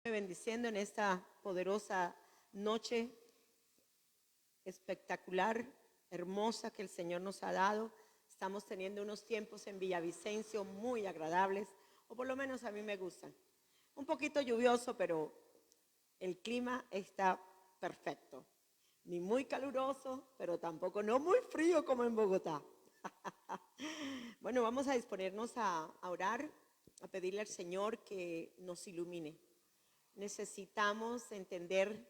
Bendiciendo en esta poderosa noche espectacular, hermosa que el Señor nos ha dado. Estamos teniendo unos tiempos en Villavicencio muy agradables, o por lo menos a mí me gustan. Un poquito lluvioso, pero el clima está perfecto. Ni muy caluroso, pero tampoco no muy frío como en Bogotá. Bueno, vamos a disponernos a orar, a pedirle al Señor que nos ilumine. Necesitamos entender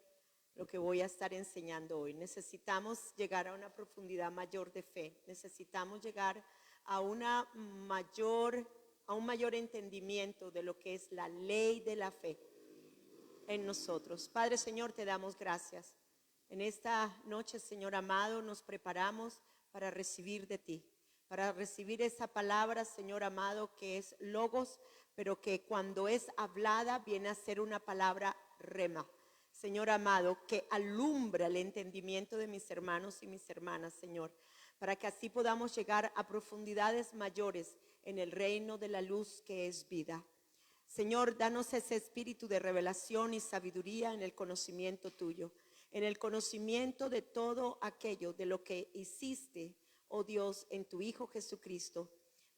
lo que voy a estar enseñando hoy. Necesitamos llegar a una profundidad mayor de fe. Necesitamos llegar a un mayor entendimiento de lo que es la ley de la fe en nosotros. Padre, Señor, te damos gracias. En esta noche, Señor amado, nos preparamos para recibir de ti, para recibir esa palabra, Señor amado, que es logos, pero que cuando es hablada viene a ser una palabra rema. Señor amado, que alumbra el entendimiento de mis hermanos y mis hermanas, Señor, para que así podamos llegar a profundidades mayores en el reino de la luz que es vida. Señor, danos ese espíritu de revelación y sabiduría en el conocimiento tuyo, en el conocimiento de todo aquello de lo que hiciste, oh Dios, en tu Hijo Jesucristo.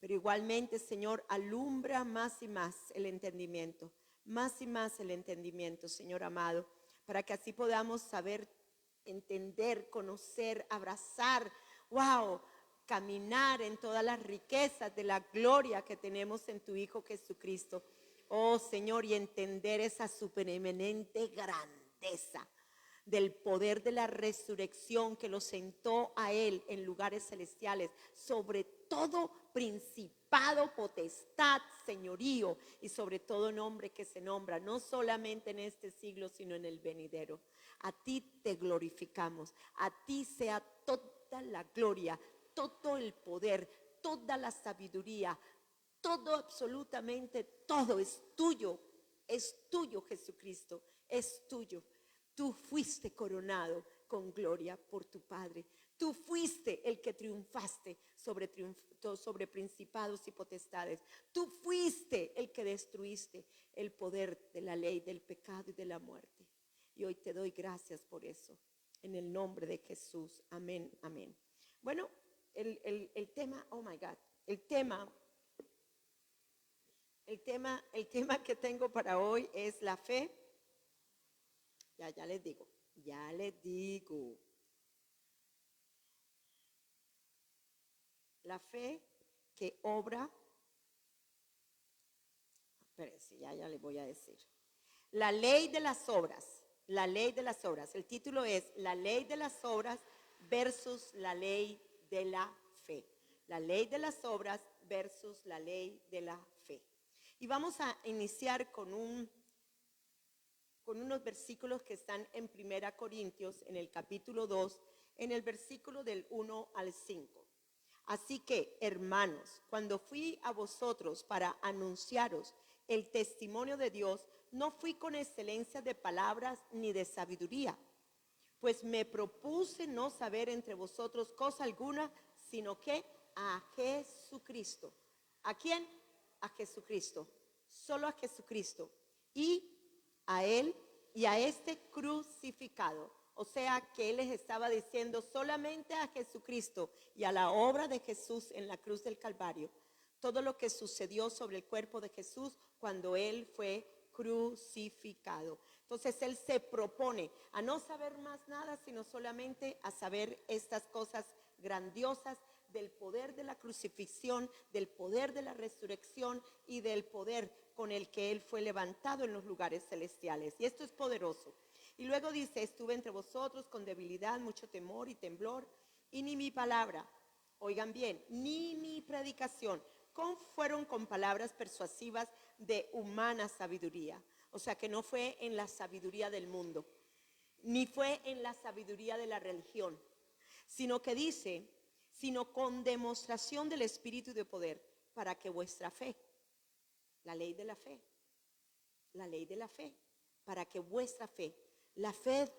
Pero igualmente, Señor, alumbra más y más el entendimiento, más y más el entendimiento, Señor amado, para que así podamos saber, entender, conocer, abrazar, wow, caminar en todas las riquezas de la gloria que tenemos en tu Hijo Jesucristo. Oh Señor, y entender esa supereminente grandeza del poder de la resurrección que lo sentó a Él en lugares celestiales, sobre todo principado, potestad, señorío y sobre todo nombre que se nombra, no solamente en este siglo, sino en el venidero. A ti te glorificamos, a ti sea toda la gloria, todo el poder, toda la sabiduría, todo, absolutamente todo es tuyo Jesucristo, es tuyo. Tú fuiste coronado con gloria por tu Padre. Tú fuiste el que triunfaste sobre principados y potestades. Tú fuiste el que destruiste el poder de la ley, del pecado y de la muerte. Y hoy te doy gracias por eso. En el nombre de Jesús. Amén, amén. Bueno, el tema, oh my God, el tema que tengo para hoy es la fe. Ya les digo. La fe que obra. Espérense, ya les voy a decir. La ley de las obras. La ley de las obras. El título es La ley de las obras versus la ley de la fe. La ley de las obras versus la ley de la fe. Y vamos a iniciar con unos versículos que están en 1 Corintios, en el capítulo 2, en el versículo del 1 al 5. Así que, hermanos, cuando fui a vosotros para anunciaros el testimonio de Dios, no fui con excelencia de palabras ni de sabiduría, pues me propuse no saber entre vosotros cosa alguna, sino que a Jesucristo. ¿A quién? A Jesucristo. Solo a Jesucristo. Y a Él y a este crucificado. O sea que Él les estaba diciendo solamente a Jesucristo y a la obra de Jesús en la cruz del Calvario. Todo lo que sucedió sobre el cuerpo de Jesús cuando Él fue crucificado. Entonces Él se propone a no saber más nada, sino solamente a saber estas cosas grandiosas del poder de la crucifixión, del poder de la resurrección y del poder con el que Él fue levantado en los lugares celestiales. Y esto es poderoso. Y luego dice, estuve entre vosotros con debilidad, mucho temor y temblor, y ni mi palabra, oigan bien, ni mi predicación fueron con palabras persuasivas de humana sabiduría. O sea que no fue en la sabiduría del mundo, ni fue en la sabiduría de la religión, sino que dice, sino con demostración del Espíritu y de poder, para que vuestra fe, la ley de la fe, para que vuestra fe, la fe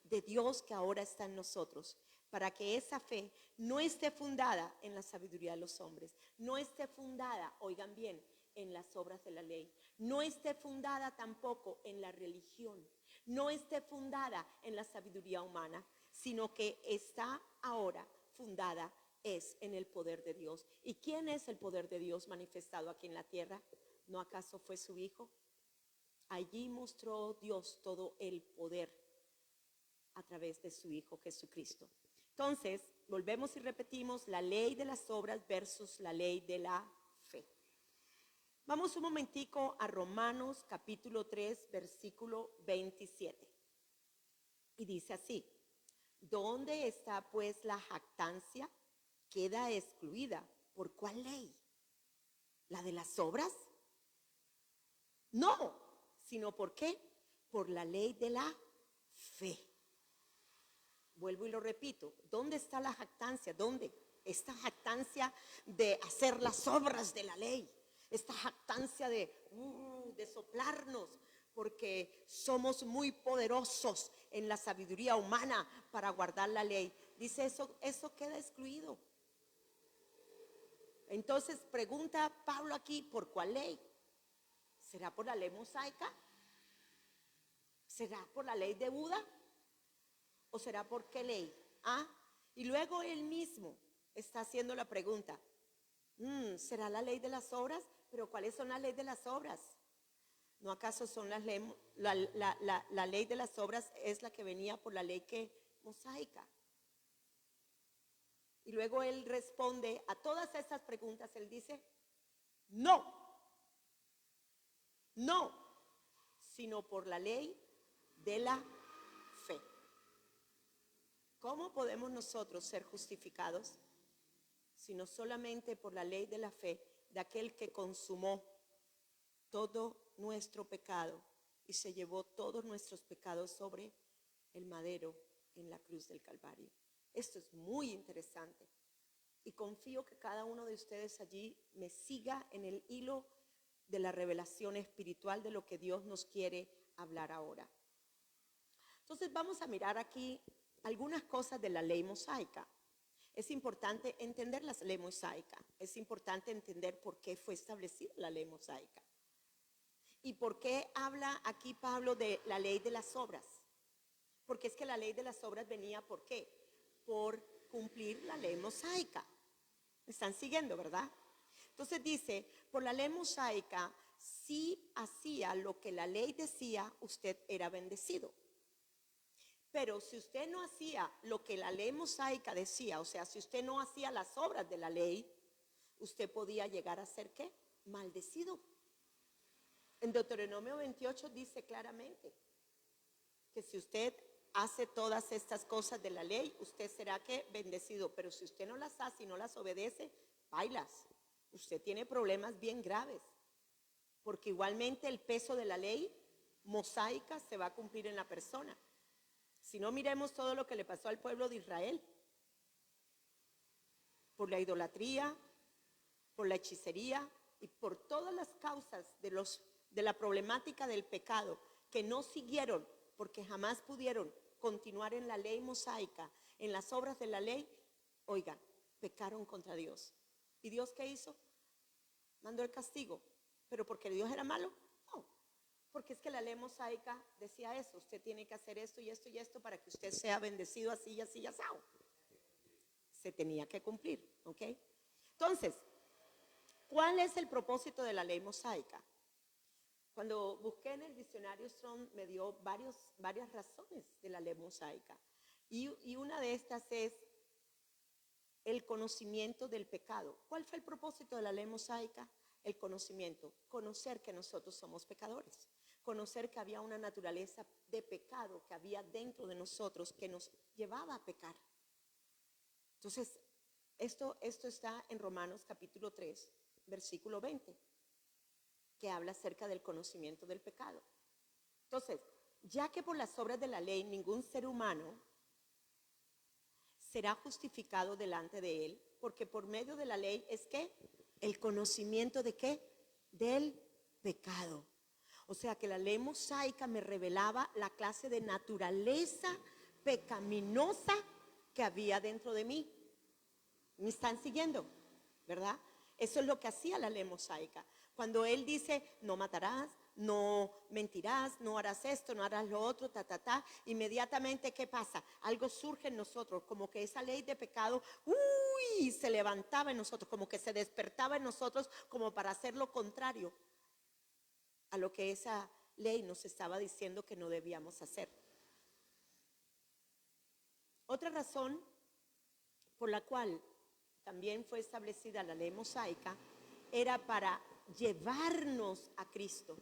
de Dios que ahora está en nosotros, para que esa fe no esté fundada en la sabiduría de los hombres, no esté fundada, oigan bien, en las obras de la ley. No esté fundada tampoco en la religión. No esté fundada en la sabiduría humana, sino que está ahora fundada es en el poder de Dios. ¿Y quién es el poder de Dios manifestado aquí en la tierra? ¿No acaso fue su Hijo? Allí mostró Dios todo el poder a través de su Hijo Jesucristo. Entonces, volvemos y repetimos la ley de las obras versus la ley de la fe. Vamos un momentico a Romanos capítulo 3, versículo 27. Y dice así: ¿dónde está pues la jactancia? Queda excluida. ¿Por cuál ley? ¿La de las obras? No, sino ¿por qué? Por la ley de la fe. Vuelvo y lo repito, ¿dónde está la jactancia? ¿Dónde? Esta jactancia de hacer las obras de la ley, esta jactancia de soplarnos, porque somos muy poderosos en la sabiduría humana para guardar la ley. Dice eso queda excluido. Entonces pregunta Pablo aquí, ¿por cuál ley? ¿Será por la ley mosaica? ¿Será por la ley de Buda? ¿O será por qué ley? Y luego él mismo está haciendo la pregunta, ¿será la ley de las obras? ¿Pero cuáles son las leyes de las obras? ¿No acaso son la ley de las obras es la que venía por la ley mosaica? Y luego él responde a todas esas preguntas, él dice, no, sino por la ley de la fe. ¿Cómo podemos nosotros ser justificados? Sino solamente por la ley de la fe de aquel que consumó todo nuestro pecado y se llevó todos nuestros pecados sobre el madero en la cruz del Calvario. Esto es muy interesante y confío que cada uno de ustedes allí me siga en el hilo de la revelación espiritual de lo que Dios nos quiere hablar ahora. Entonces vamos a mirar aquí algunas cosas de la ley mosaica. Es importante entender la ley mosaica, es importante entender por qué fue establecida la ley mosaica y por qué habla aquí Pablo de la ley de las obras. Porque es que la ley de las obras venía, ¿por qué? Por cumplir la ley mosaica. ¿Me están siguiendo, verdad? Entonces dice, por la ley mosaica, si hacía lo que la ley decía, usted era bendecido. Pero si usted no hacía lo que la ley mosaica decía, o sea, si usted no hacía las obras de la ley, usted podía llegar a ser, ¿qué? Maldecido. En Deuteronomio 28 dice claramente que si usted hace todas estas cosas de la ley, usted será, ¿qué? Bendecido. Pero si usted no las hace y no las obedece, bailas. Usted tiene problemas bien graves. Porque igualmente el peso de la ley mosaica se va a cumplir en la persona. Si no, miremos todo lo que le pasó al pueblo de Israel. Por la idolatría, por la hechicería y por todas las causas de la problemática del pecado que no siguieron porque jamás pudieron continuar en la ley mosaica, en las obras de la ley, oigan, pecaron contra Dios. ¿Y Dios qué hizo? Mandó el castigo. ¿Pero porque Dios era malo? No, porque es que la ley mosaica decía eso, usted tiene que hacer esto y esto y esto para que usted sea bendecido así y así y asado. Se tenía que cumplir, ¿ok? Entonces, ¿cuál es el propósito de la ley mosaica? Cuando busqué en el diccionario Strong me dio varias razones de la ley mosaica y una de estas es el conocimiento del pecado. ¿Cuál fue el propósito de la ley mosaica? El conocimiento, conocer que nosotros somos pecadores, conocer que había una naturaleza de pecado que había dentro de nosotros que nos llevaba a pecar. Entonces, esto está en Romanos capítulo 3, versículo 20, que habla acerca del conocimiento del pecado. Entonces, ya que por las obras de la ley ningún ser humano será justificado delante de él, porque por medio de la ley es que el conocimiento de qué, del pecado. O sea que la ley mosaica me revelaba la clase de naturaleza pecaminosa que había dentro de mí. ¿Me están siguiendo? ¿Verdad? Eso es lo que hacía la ley mosaica. Cuando Él dice, no matarás, no mentirás, no harás esto, no harás lo otro, inmediatamente, ¿qué pasa? Algo surge en nosotros, como que esa ley de pecado, se levantaba en nosotros, como que se despertaba en nosotros, como para hacer lo contrario a lo que esa ley nos estaba diciendo que no debíamos hacer. Otra razón por la cual también fue establecida la ley mosaica era para llevarnos a Cristo.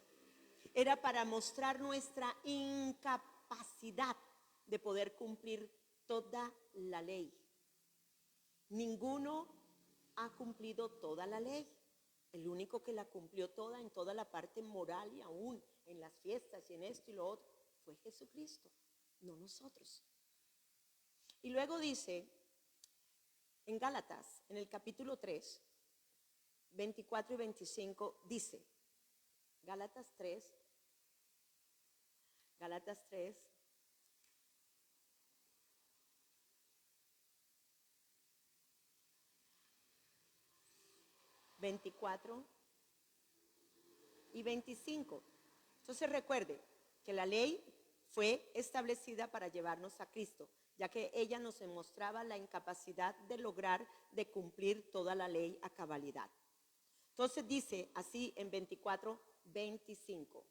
Era para mostrar nuestra incapacidad de poder cumplir toda la ley. Ninguno ha cumplido toda la ley. El único que la cumplió toda en toda la parte moral y aún en las fiestas y en esto y lo otro fue Jesucristo, no nosotros. Y luego dice en Gálatas, en el capítulo 3, 24 y 25, dice, Gálatas 3, 24 y 25. Entonces recuerde que la ley fue establecida para llevarnos a Cristo, ya que ella nos demostraba la incapacidad de lograr de cumplir toda la ley a cabalidad. Entonces dice así en 24, 25,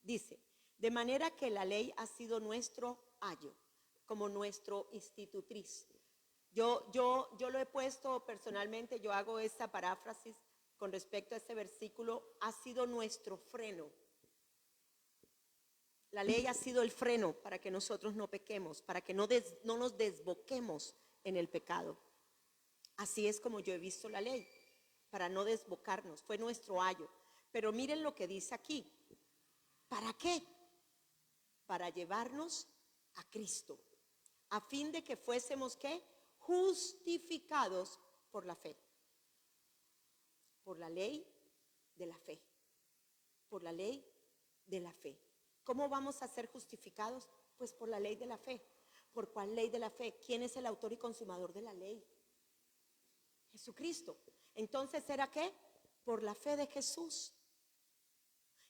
dice, de manera que la ley ha sido nuestro ayo, como nuestro institutriz. Yo lo he puesto personalmente, yo hago esta paráfrasis con respecto a este versículo, ha sido nuestro freno. La ley ha sido el freno para que nosotros no pequemos, para que no nos desboquemos en el pecado. Así es como yo he visto la ley, para no desbocarnos, fue nuestro ayo. Pero miren lo que dice aquí. ¿Para qué? Para llevarnos a Cristo, a fin de que fuésemos, ¿qué? Justificados por la fe. Por la ley de la fe. Por la ley de la fe. ¿Cómo vamos a ser justificados? Pues por la ley de la fe. ¿Por cuál ley de la fe? ¿Quién es el autor y consumador de la ley? Jesucristo. Entonces, ¿era qué? Por la fe de Jesús.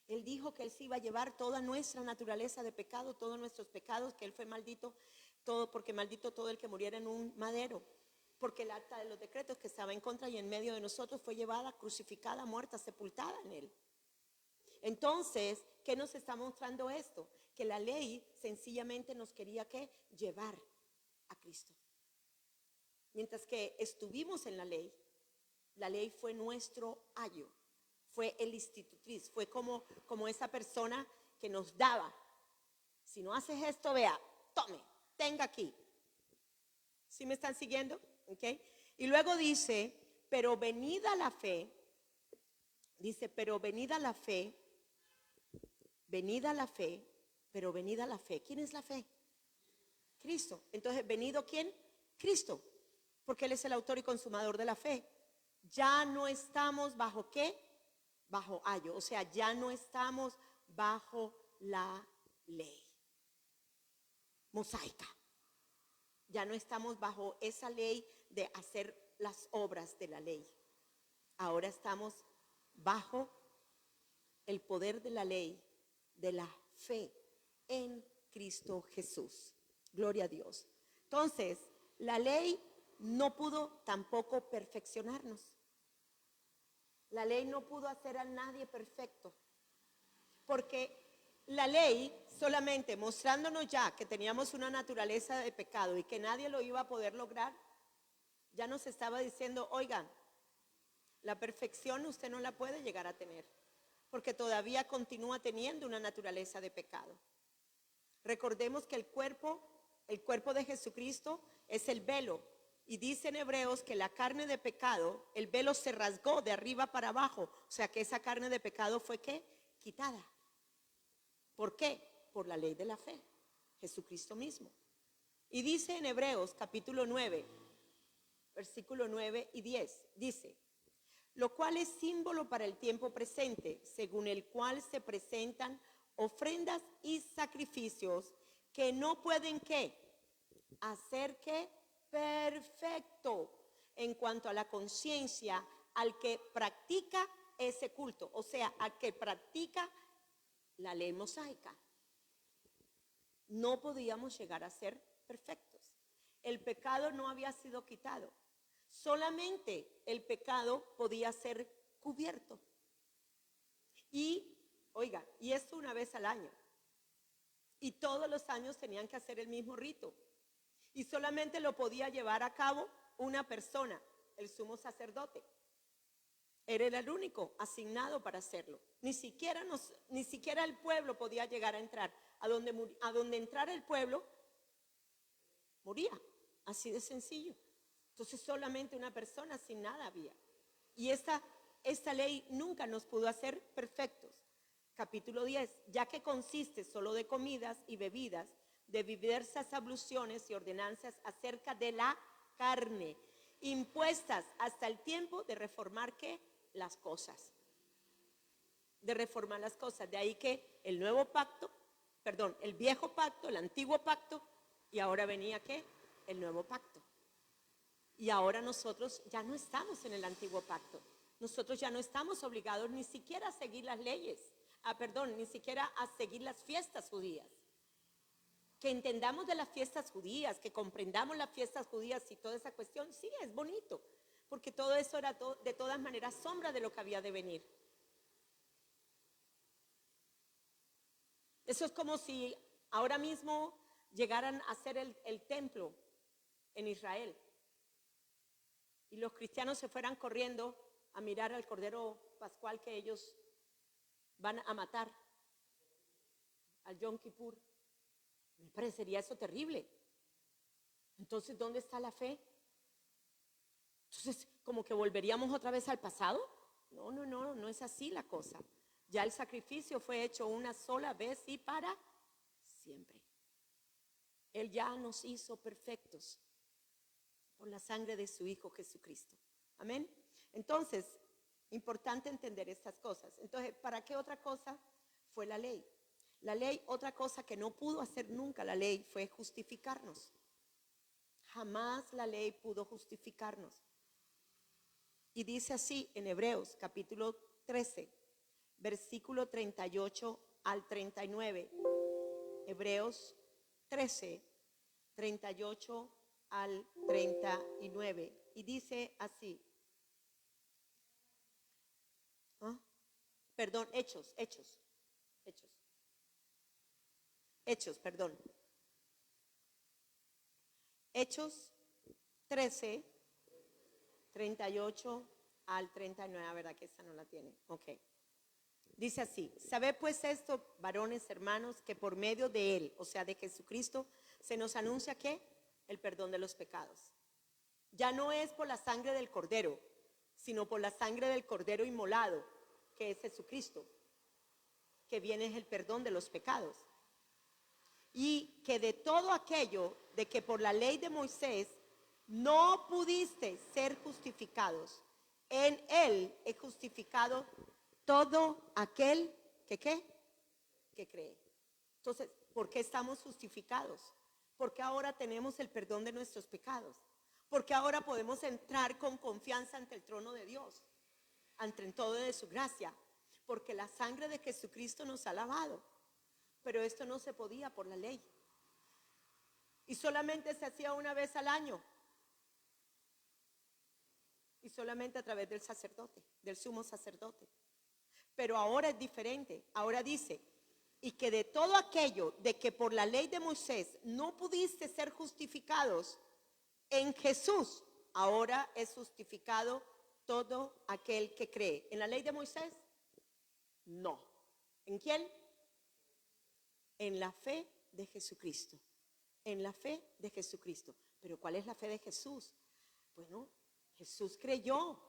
Él dijo que Él se iba a llevar toda nuestra naturaleza de pecado, todos nuestros pecados, que Él fue maldito, todo porque maldito todo el que muriera en un madero. Porque el acta de los decretos que estaba en contra y en medio de nosotros fue llevada, crucificada, muerta, sepultada en Él. Entonces, ¿qué nos está mostrando esto? Que la ley sencillamente nos quería ¿qué? Llevar a Cristo. Mientras que estuvimos en la ley fue nuestro ayo, fue el institutriz, fue como esa persona que nos daba. Si no haces esto, vea, tome, tenga aquí. ¿Sí me están siguiendo? ¿Okay? Y luego dice, pero venida la fe, pero venida la fe, pero venida la fe. ¿Quién es la fe? Cristo. Entonces, ¿venido quién? Cristo. Porque Él es el autor y consumador de la fe. Ya no estamos bajo ¿qué? Bajo ayo. O sea, ya no estamos bajo la ley mosaica. Ya no estamos bajo esa ley de hacer las obras de la ley. Ahora estamos bajo el poder de la ley, de la fe en Cristo Jesús. Gloria a Dios. Entonces, la ley no pudo tampoco perfeccionarnos. La ley no pudo hacer a nadie perfecto. Porque la ley solamente mostrándonos ya que teníamos una naturaleza de pecado y que nadie lo iba a poder lograr, ya nos estaba diciendo, oigan, la perfección usted no la puede llegar a tener, porque todavía continúa teniendo una naturaleza de pecado. Recordemos que el cuerpo de Jesucristo es el velo. Y dice en Hebreos que la carne de pecado, el velo se rasgó de arriba para abajo. O sea que esa carne de pecado fue ¿qué? Quitada. ¿Por qué? Por la ley de la fe. Jesucristo mismo. Y dice en Hebreos capítulo 9, versículo 9 y 10. Dice, lo cual es símbolo para el tiempo presente, según el cual se presentan ofrendas y sacrificios que no pueden ¿qué? Hacer ¿qué? Perfecto en cuanto a la conciencia al que practica ese culto, o sea, al que practica la ley mosaica. No podíamos llegar a ser perfectos. El pecado no había sido quitado. Solamente el pecado podía ser cubierto. Y, oiga, y esto una vez al año. Y todos los años tenían que hacer el mismo rito. Y solamente lo podía llevar a cabo una persona, el sumo sacerdote. Era el único asignado para hacerlo. Ni siquiera el pueblo podía llegar a entrar. A donde entrara el pueblo, moría. Así de sencillo. Entonces solamente una persona asignada había. Y esta ley nunca nos pudo hacer perfectos. Capítulo 10, ya que consiste solo de comidas y bebidas, de diversas abluciones y ordenanzas acerca de la carne, impuestas hasta el tiempo de reformar ¿qué? Las cosas. De reformar las cosas. De ahí que el viejo pacto, el antiguo pacto, y ahora venía ¿qué? El nuevo pacto. Y ahora nosotros ya no estamos en el antiguo pacto. Nosotros ya no estamos obligados ni siquiera a seguir las leyes. Ni siquiera a seguir las fiestas judías. Que entendamos de las fiestas judías, que comprendamos las fiestas judías y toda esa cuestión, sí, es bonito, porque todo eso era de todas maneras sombra de lo que había de venir. Eso es como si ahora mismo llegaran a hacer el templo en Israel y los cristianos se fueran corriendo a mirar al Cordero Pascual que ellos van a matar, al Yom Kippur. Me parecería eso terrible. Entonces, ¿dónde está la fe? Entonces, ¿como que volveríamos otra vez al pasado? No es así la cosa. Ya el sacrificio fue hecho una sola vez y para siempre. Él ya nos hizo perfectos por la sangre de su Hijo Jesucristo. Amén. Entonces, importante entender estas cosas. Entonces, ¿para qué otra cosa fue la ley? La ley, otra cosa que no pudo hacer nunca la ley fue justificarnos. Jamás la ley pudo justificarnos. Y dice así en Hebreos capítulo 13, versículo 38 al 39. Hebreos 13, 38 al 39. Y dice así. Perdón, Hechos, perdón. Hechos 13, 38 al 39, ¿verdad que esa no la tiene? Ok. Dice así, ¿sabe pues esto, varones hermanos, que por medio de él, o sea, de Jesucristo, se nos anuncia ¿qué? El perdón de los pecados. Ya no es por la sangre del Cordero, sino por la sangre del Cordero inmolado, que es Jesucristo, que viene el perdón de los pecados. Y que de todo aquello de que por la ley de Moisés no pudiste ser justificados, en él es justificado todo aquel que ¿qué? Que cree. Entonces, ¿por qué estamos justificados? Porque ahora tenemos el perdón de nuestros pecados. Porque ahora podemos entrar con confianza ante el trono de Dios, ante todo de su gracia. Porque la sangre de Jesucristo nos ha lavado. Pero esto no se podía por la ley. Y solamente se hacía una vez al año. Y solamente a través del sacerdote, del sumo sacerdote. Pero ahora es diferente. Ahora dice, y que de todo aquello de que por la ley de Moisés no pudiste ser justificados, en Jesús ahora es justificado todo aquel que cree. ¿En la ley de Moisés? No. ¿En quién? En la fe de Jesucristo. En la fe de Jesucristo. ¿Pero cuál es la fe de Jesús? Bueno, Jesús creyó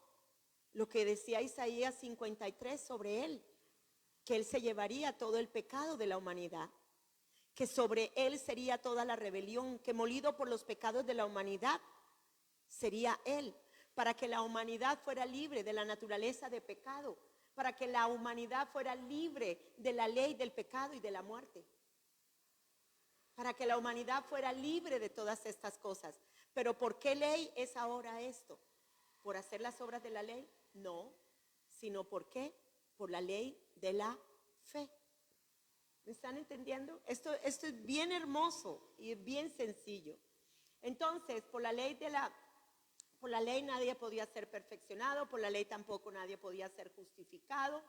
lo que decía Isaías 53 sobre él, que él se llevaría todo el pecado de la humanidad, que sobre él sería toda la rebelión, que molido por los pecados de la humanidad sería él, para que la humanidad fuera libre de la naturaleza de pecado, para que la humanidad fuera libre de la ley del pecado y de la muerte, para que la humanidad fuera libre de todas estas cosas. Pero ¿por qué ley es ahora esto? ¿Por hacer las obras de la ley? No, sino ¿por qué? Por la ley de la fe. ¿Me están entendiendo? Esto es bien hermoso y bien sencillo. Entonces, por la ley nadie podía ser perfeccionado, por la ley tampoco nadie podía ser justificado.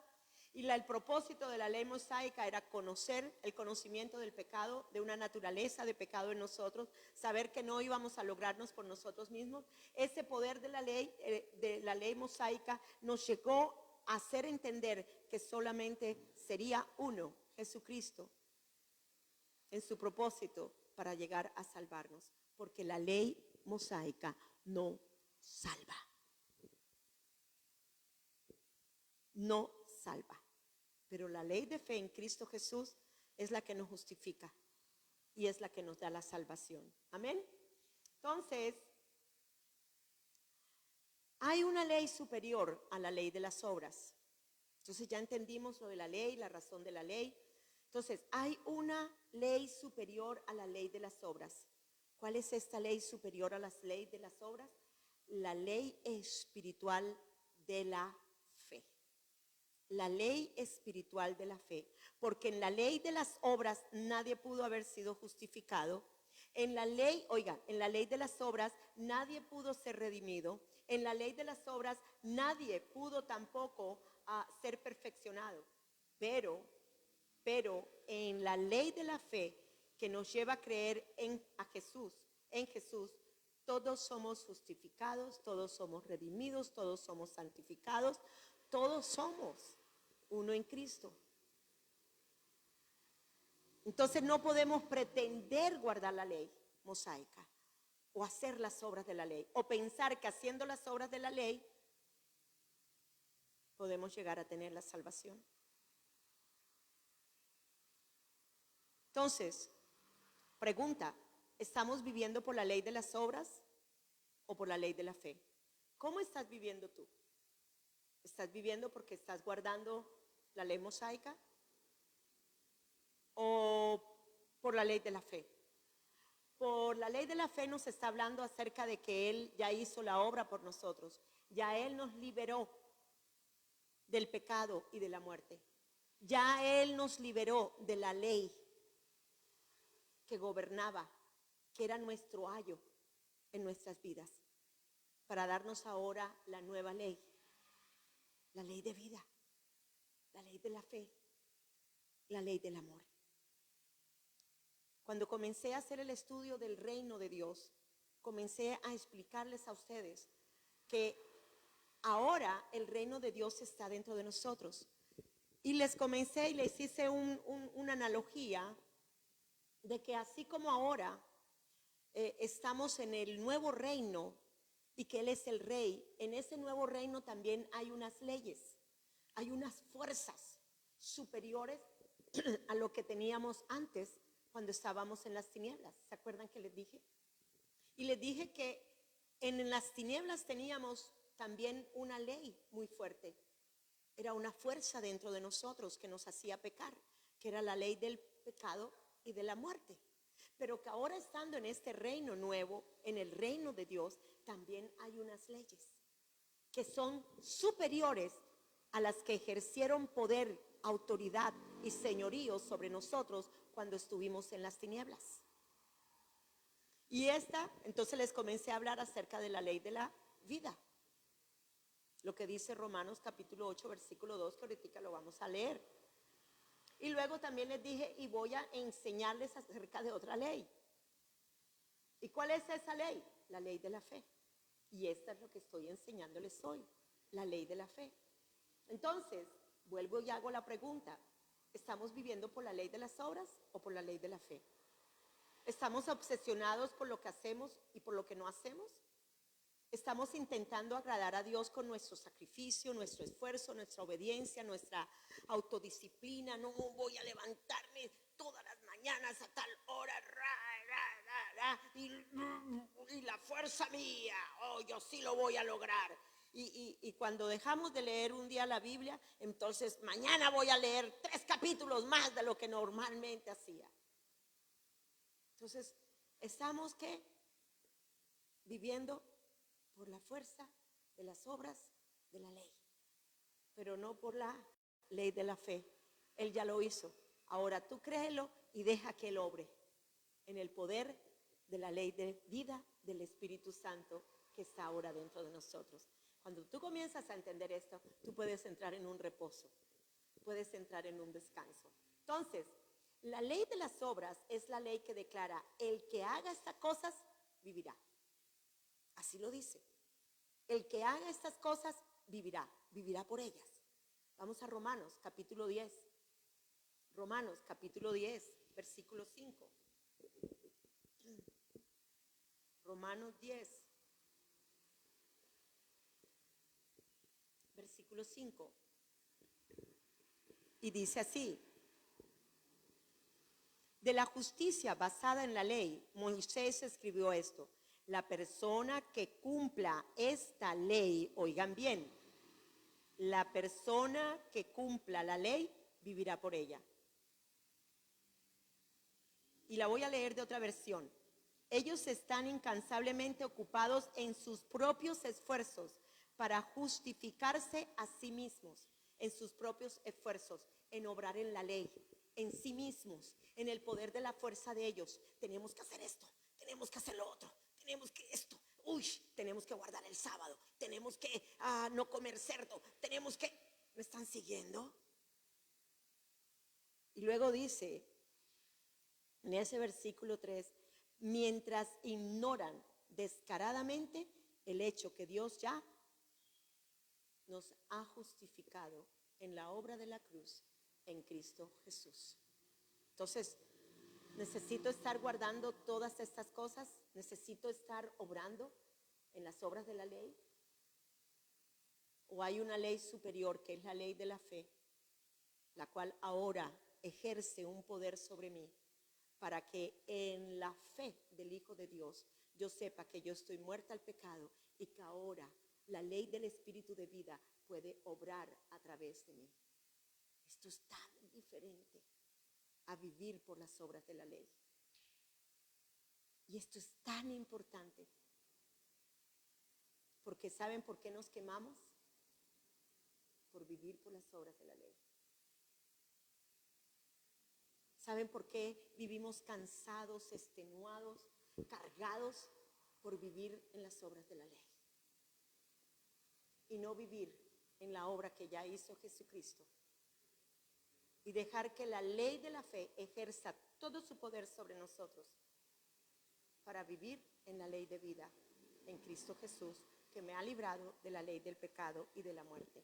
Y el propósito de la ley mosaica era conocer el conocimiento del pecado, de una naturaleza de pecado en nosotros, saber que no íbamos a lograrnos por nosotros mismos. Ese poder de la ley mosaica nos llegó a hacer entender que solamente sería uno, Jesucristo, en su propósito para llegar a salvarnos, porque la ley mosaica no salva. No salva. Pero la ley de fe en Cristo Jesús es la que nos justifica y es la que nos da la salvación. Amén. Entonces, hay una ley superior a la ley de las obras. Entonces ya entendimos lo de la ley, la razón de la ley. Entonces, hay una ley superior a la ley de las obras. ¿Cuál es esta ley superior a la ley de las obras? La ley espiritual de la fe. La ley espiritual de la fe. Porque en la ley de las obras nadie pudo haber sido justificado. En la ley, en la ley de las obras nadie pudo ser redimido. En la ley de las obras nadie pudo tampoco ser perfeccionado. Pero en la ley de la fe que nos lleva a creer en Jesús, todos somos justificados, todos somos redimidos, todos somos santificados, todos somos uno en Cristo. Entonces no podemos pretender guardar la ley mosaica o hacer las obras de la ley o pensar que haciendo las obras de la ley podemos llegar a tener la salvación. Entonces, pregunta, ¿estamos viviendo por la ley de las obras o por la ley de la fe? ¿Cómo estás viviendo tú? ¿Estás viviendo porque estás guardando la ley mosaica o por la ley de la fe? Por la ley de la fe nos está hablando acerca de que Él ya hizo la obra por nosotros. Ya Él nos liberó del pecado y de la muerte. Ya Él nos liberó de la ley que gobernaba, que era nuestro ayo en nuestras vidas, para darnos ahora la nueva ley, la ley de vida, la ley de la fe, la ley del amor. Cuando comencé a hacer el estudio del reino de Dios, comencé a explicarles a ustedes que ahora el reino de Dios está dentro de nosotros. Y les comencé y les hice una analogía de que así como ahora estamos en el nuevo reino y que Él es el rey, en ese nuevo reino también hay unas leyes, hay unas fuerzas superiores a lo que teníamos antes cuando estábamos en las tinieblas. ¿Se acuerdan que les dije? Y les dije que en las tinieblas teníamos también una ley muy fuerte. Era una fuerza dentro de nosotros que nos hacía pecar, que era la ley del pecado y de la muerte. Pero que ahora estando en este reino nuevo, en el reino de Dios, también hay unas leyes que son superiores a las que ejercieron poder, autoridad y señorío sobre nosotros cuando estuvimos en las tinieblas. Y entonces les comencé a hablar acerca de la ley de la vida. Lo que dice Romanos capítulo 8, versículo 2, que ahorita lo vamos a leer. Y luego también les dije, y voy a enseñarles acerca de otra ley. ¿Y cuál es esa ley? La ley de la fe. Y esta es lo que estoy enseñándoles hoy, la ley de la fe. Entonces, vuelvo y hago la pregunta, ¿estamos viviendo por la ley de las obras o por la ley de la fe? ¿Estamos obsesionados por lo que hacemos y por lo que no hacemos? ¿Estamos intentando agradar a Dios con nuestro sacrificio, nuestro esfuerzo, nuestra obediencia, nuestra autodisciplina? No voy a levantarme todas las mañanas a tal hora, y la fuerza mía, yo sí lo voy a lograr. Y cuando dejamos de leer un día la Biblia, entonces mañana voy a leer 3 capítulos más de lo que normalmente hacía. Entonces, ¿estamos qué? Viviendo por la fuerza de las obras de la ley. pero no por la ley de la fe. Él ya lo hizo. Ahora tú créelo y deja que Él obre en el poder de la ley de vida del Espíritu Santo que está ahora dentro de nosotros. Cuando tú comienzas a entender esto, tú puedes entrar en un reposo, puedes entrar en un descanso. Entonces, la ley de las obras es la ley que declara: el que haga estas cosas vivirá. Así lo dice. El que haga estas cosas vivirá, vivirá por ellas. Vamos a Romanos capítulo 10. Romanos capítulo 10, versículo 5. Romanos 10, versículo 5. Y dice así: de la justicia basada en la ley, Moisés escribió esto: la persona que cumpla esta ley, oigan bien, la persona que cumpla la ley vivirá por ella. Y la voy a leer de otra versión. Ellos están incansablemente ocupados en sus propios esfuerzos para justificarse a sí mismos, en sus propios esfuerzos, en obrar en la ley, en sí mismos, en el poder de la fuerza de ellos. Tenemos que hacer esto, tenemos que hacer lo otro, tenemos que esto, tenemos que guardar el sábado, tenemos que no comer cerdo, tenemos que... ¿Me están siguiendo? Y luego dice, en ese versículo 3, mientras ignoran descaradamente el hecho que Dios ya nos ha justificado en la obra de la cruz en Cristo Jesús. Entonces, necesito estar guardando todas estas cosas, necesito estar obrando en las obras de la ley. O hay una ley superior que es la ley de la fe, la cual ahora ejerce un poder sobre mí para que en la fe del Hijo de Dios yo sepa que yo estoy muerta al pecado y que ahora la ley del Espíritu de vida puede obrar a través de mí. Esto es tan diferente a vivir por las obras de la ley. Y esto es tan importante. Porque ¿saben por qué nos quemamos? Por vivir por las obras de la ley. ¿Saben por qué vivimos cansados, extenuados, cargados? Por vivir en las obras de la ley. Y no vivir en la obra que ya hizo Jesucristo. Y dejar que la ley de la fe ejerza todo su poder sobre nosotros para vivir en la ley de vida en Cristo Jesús, que me ha librado de la ley del pecado y de la muerte.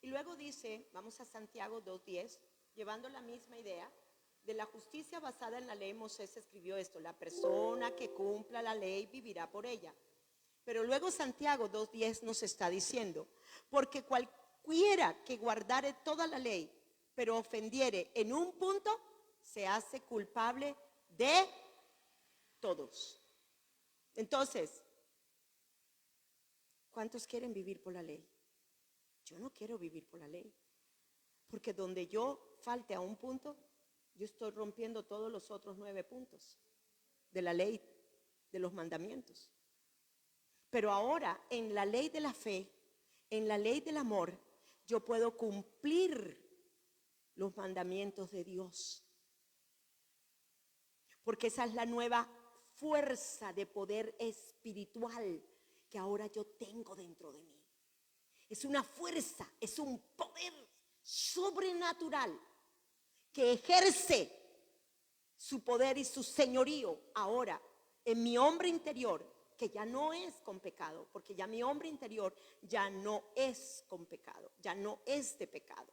Y luego dice, vamos a Santiago 2:10, llevando la misma idea, de la justicia basada en la ley, Moisés escribió esto: la persona que cumpla la ley vivirá por ella. Pero luego Santiago 2:10 nos está diciendo, porque cualquiera que guardare toda la ley, pero ofendiere en un punto, se hace culpable de todos. Entonces, ¿cuántos quieren vivir por la ley? Yo no quiero vivir por la ley, porque donde yo falte a un punto, yo estoy rompiendo todos los otros 9 puntos de la ley, de los mandamientos. Pero ahora, en la ley de la fe, en la ley del amor, yo puedo cumplir los mandamientos de Dios. Porque esa es la nueva fuerza de poder espiritual que ahora yo tengo dentro de mí. Es una fuerza, es un poder sobrenatural que ejerce su poder y su señorío ahora en mi hombre interior, que ya no es con pecado, porque ya mi hombre interior ya no es con pecado, ya no es de pecado,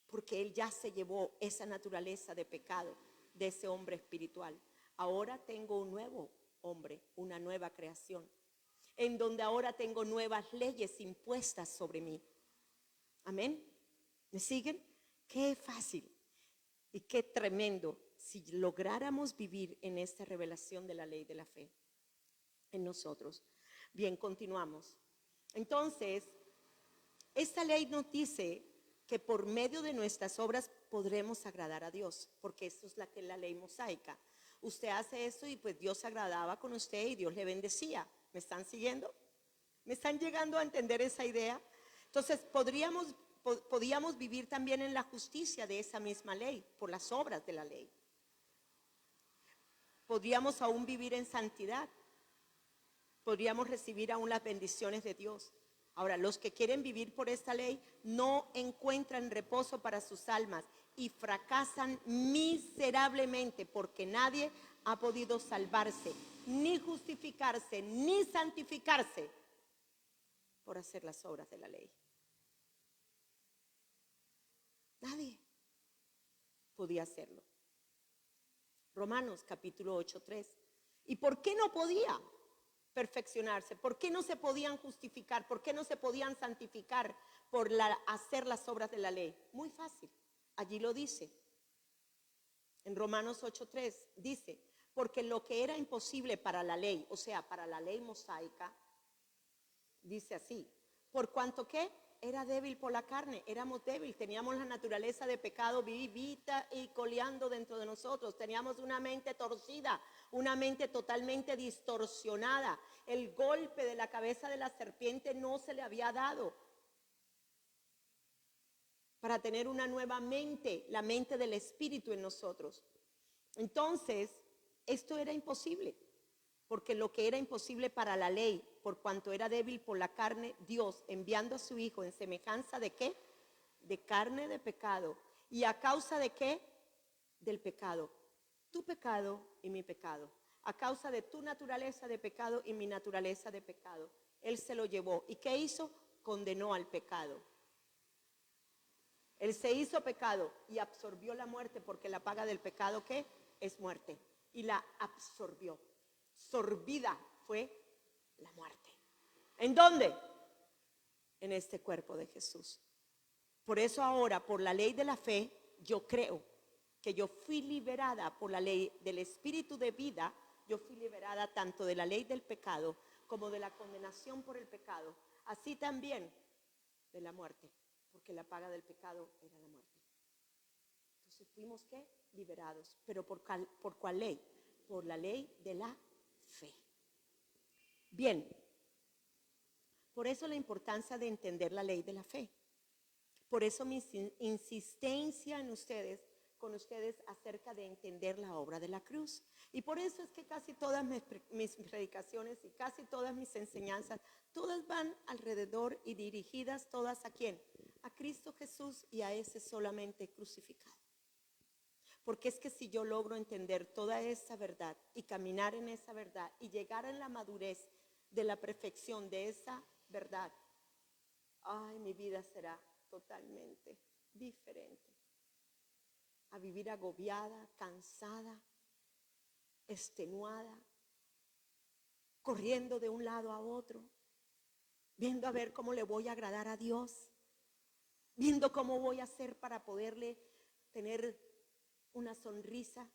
porque Él ya se llevó esa naturaleza de pecado de ese hombre espiritual. Ahora tengo un nuevo hombre, una nueva creación, en donde ahora tengo nuevas leyes impuestas sobre mí. Amén. ¿Me siguen? Qué fácil y qué tremendo si lográramos vivir en esta revelación de la ley de la fe en nosotros. Bien, continuamos. Entonces, esta ley nos dice que por medio de nuestras obras podremos agradar a Dios, porque esto es la ley mosaica. Usted hace esto y pues Dios se agradaba con usted y Dios le bendecía. ¿Me están siguiendo? ¿Me están llegando a entender esa idea? Entonces, podíamos vivir también en la justicia de esa misma ley, por las obras de la ley. Podríamos aún vivir en santidad. Podríamos recibir aún las bendiciones de Dios. Ahora, los que quieren vivir por esta ley no encuentran reposo para sus almas y fracasan miserablemente porque nadie ha podido salvarse, ni justificarse, ni santificarse por hacer las obras de la ley. Nadie podía hacerlo. Romanos capítulo 8:3. ¿Y por qué no podía perfeccionarse? ¿Por qué no se podían justificar? ¿Por qué no se podían santificar por hacer las obras de la ley? Muy fácil, allí lo dice. En Romanos 8:3 dice, porque lo que era imposible para la ley, o sea, para la ley mosaica, dice así, por cuanto que era débil por la carne, éramos débiles, teníamos la naturaleza de pecado vivita y coleando dentro de nosotros, teníamos una mente torcida, una mente totalmente distorsionada. El golpe de la cabeza de la serpiente no se le había dado para tener una nueva mente, la mente del Espíritu en nosotros. Entonces, esto era imposible, porque lo que era imposible para la ley, por cuanto era débil por la carne, Dios enviando a su Hijo en semejanza de ¿qué? De carne de pecado. ¿Y a causa de qué? Del pecado. Tu pecado y mi pecado. A causa de tu naturaleza de pecado y mi naturaleza de pecado. Él se lo llevó. ¿Y qué hizo? Condenó al pecado. Él se hizo pecado y absorbió la muerte, porque la paga del pecado, ¿qué? Es muerte. Y la absorbió. Sorbida fue la muerte. ¿En dónde? En este cuerpo de Jesús. Por eso ahora, por la ley de la fe, yo creo que yo fui liberada por la ley del Espíritu de vida. Yo fui liberada tanto de la ley del pecado como de la condenación por el pecado, así también de la muerte, porque la paga del pecado era la muerte. Entonces fuimos ¿qué? Liberados. ¿Pero por cuál ley? Por la ley de la fe. Bien, por eso la importancia de entender la ley de la fe. Por eso mi insistencia con ustedes acerca de entender la obra de la cruz. Y por eso es que casi todas mis predicaciones y casi todas mis enseñanzas, todas van alrededor y dirigidas todas ¿a quién? A Cristo Jesús y a ese solamente crucificado. Porque es que si yo logro entender toda esa verdad y caminar en esa verdad y llegar a la madurez de la perfección de esa verdad, ay, mi vida será totalmente diferente. A vivir agobiada, cansada, extenuada, corriendo de un lado a otro, viendo a ver cómo le voy a agradar a Dios, viendo cómo voy a hacer para poderle tener una sonrisa,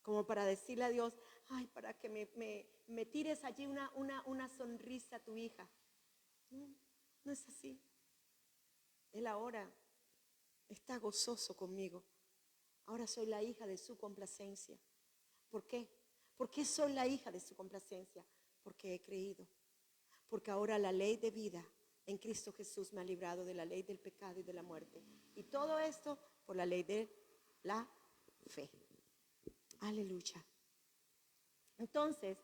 como para decirle a Dios, ay, para que me tires allí una sonrisa a tu hija. No, no es así. Él ahora está gozoso conmigo. Ahora soy la hija de su complacencia. ¿Por qué? ¿Por qué soy la hija de su complacencia? Porque he creído. Porque ahora la ley de vida en Cristo Jesús me ha librado de la ley del pecado y de la muerte. Y todo esto por la ley de la fe. Aleluya. Entonces,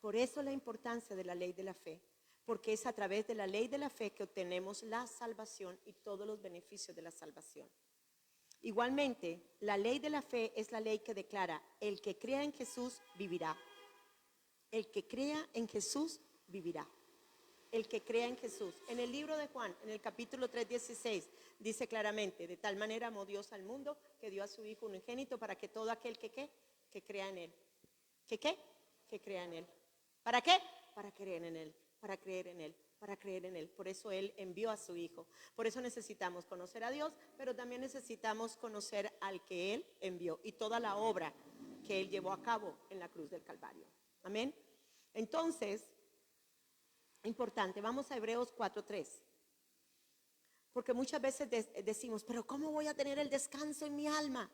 por eso la importancia de la ley de la fe. Porque es a través de la ley de la fe que obtenemos la salvación y todos los beneficios de la salvación. Igualmente, la ley de la fe es la ley que declara, el que crea en Jesús vivirá. El que crea en Jesús vivirá. El que crea en Jesús. En el libro de Juan, en el capítulo 3:16, dice claramente, de tal manera amó Dios al mundo que dio a su Hijo unigénito para que todo aquel que crea en Él. ¿Que qué? Que crea en Él. ¿Para qué? Para creer en Él, para creer en Él, para creer en Él. Por eso Él envió a su Hijo. Por eso necesitamos conocer a Dios, pero también necesitamos conocer al que Él envió y toda la obra que Él llevó a cabo en la cruz del Calvario. Amén. Entonces, importante, vamos a Hebreos 4:3. Porque muchas veces decimos, pero ¿cómo voy a tener el descanso en mi alma?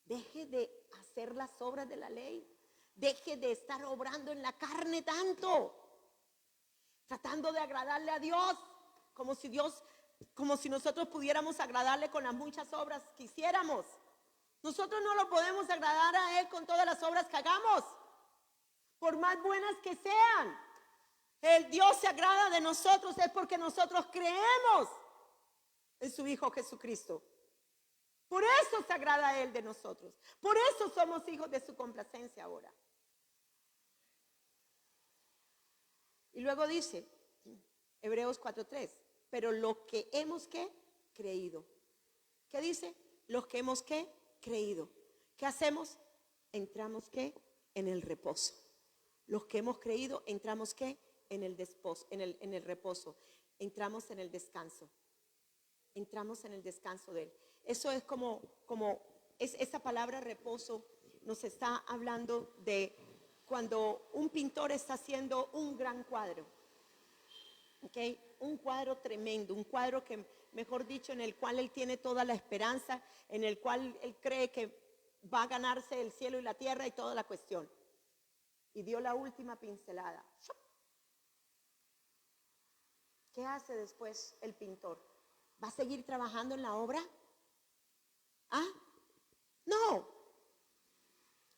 Deje de hacer las obras de la ley. Deje de estar obrando en la carne tanto, tratando de agradarle a Dios. como si nosotros pudiéramos agradarle con las muchas obras que hiciéramos. Nosotros no lo podemos agradar a Él con todas las obras que hagamos, por más buenas que sean. El Dios se agrada de nosotros es porque nosotros creemos en su Hijo Jesucristo. Por eso se agrada a Él de nosotros. Por eso somos hijos de su complacencia ahora. Y luego dice, Hebreos 4:3, pero lo que hemos ¿qué? Creído. ¿Qué dice? Los que hemos ¿qué? Creído. ¿Qué hacemos? Entramos ¿qué? En el reposo. Los que hemos creído entramos ¿qué? En el reposo. Entramos en el descanso. Entramos en el descanso de Él. Eso es esa palabra reposo nos está hablando de cuando un pintor está haciendo un gran cuadro. ¿Okay? Un cuadro tremendo, un cuadro que, mejor dicho, en el cual él tiene toda la esperanza, en el cual él cree que va a ganarse el cielo y la tierra y toda la cuestión. Y dio la última pincelada. ¿Qué hace después el pintor? ¿Va a seguir trabajando en la obra? ¿Ah? No.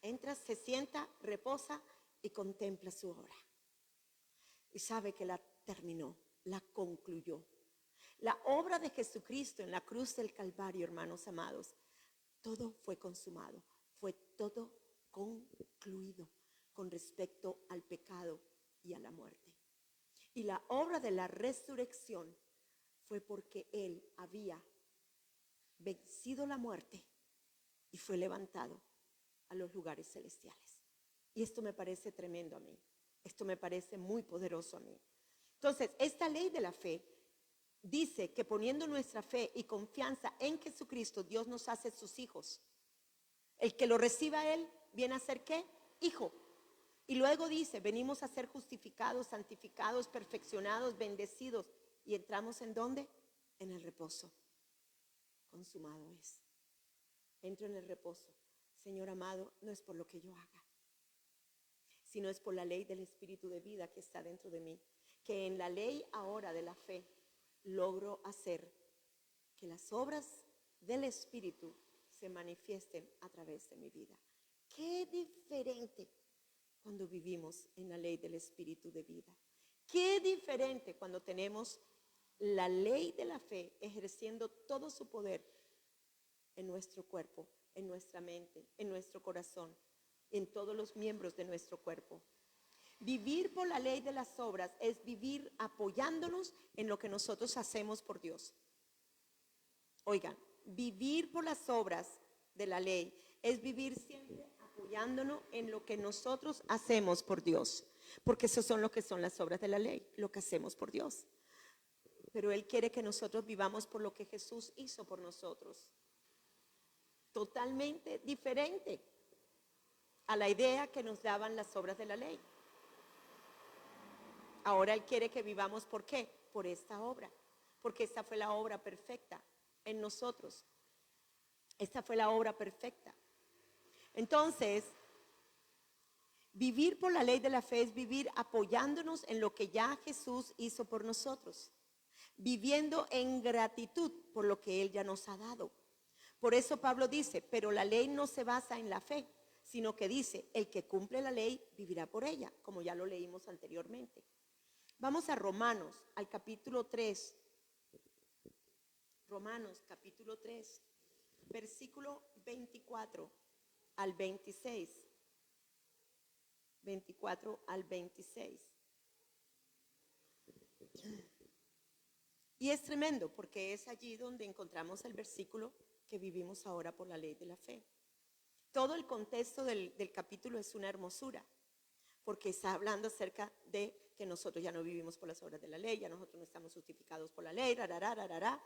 Entra, se sienta, reposa y contempla su obra. Y sabe que la terminó, la concluyó. La obra de Jesucristo en la cruz del Calvario, hermanos amados, todo fue consumado, fue todo concluido con respecto al pecado y a la muerte. Y la obra de la resurrección fue porque Él había vencido la muerte y fue levantado a los lugares celestiales. Y esto me parece tremendo a mí. Esto me parece muy poderoso a mí. Entonces, esta ley de la fe dice que poniendo nuestra fe y confianza en Jesucristo, Dios nos hace sus hijos. El que lo reciba a Él viene a ser ¿qué? Hijo. Y luego dice, venimos a ser justificados, santificados, perfeccionados, bendecidos. ¿Y entramos en dónde? En el reposo. Consumado es. Entro en el reposo. Señor amado, no es por lo que yo haga, sino es por la ley del Espíritu de vida que está dentro de mí, que en la ley ahora de la fe logro hacer que las obras del Espíritu se manifiesten a través de mi vida. Qué diferente cuando vivimos en la ley del Espíritu de vida. Qué diferente cuando tenemos la ley de la fe ejerciendo todo su poder en nuestro cuerpo, en nuestra mente, en nuestro corazón, en todos los miembros de nuestro cuerpo. Vivir por la ley de las obras es vivir apoyándonos en lo que nosotros hacemos por Dios. Oigan, vivir por las obras de la ley es vivir siempre apoyándonos en lo que nosotros hacemos por Dios, porque eso son lo que son las obras de la ley, lo que hacemos por Dios. Pero Él quiere que nosotros vivamos por lo que Jesús hizo por nosotros. Totalmente diferente a la idea que nos daban las obras de la ley. Ahora Él quiere que vivamos, ¿por qué? Por esta obra, porque esta fue la obra perfecta en nosotros. Esta fue la obra perfecta. Entonces, vivir por la ley de la fe es vivir apoyándonos en lo que ya Jesús hizo por nosotros, viviendo en gratitud por lo que Él ya nos ha dado. Por eso Pablo dice, pero la ley no se basa en la fe, sino que dice, el que cumple la ley vivirá por ella, como ya lo leímos anteriormente. Vamos a Romanos, al capítulo 3. Romanos, capítulo 3, versículo 24 al 26. 24 al 26. Y es tremendo porque es allí donde encontramos el versículo que vivimos ahora por la ley de la fe. Todo el contexto del capítulo es una hermosura, porque está hablando acerca de que nosotros ya no vivimos por las obras de la ley, ya nosotros no estamos justificados por la ley, rarará.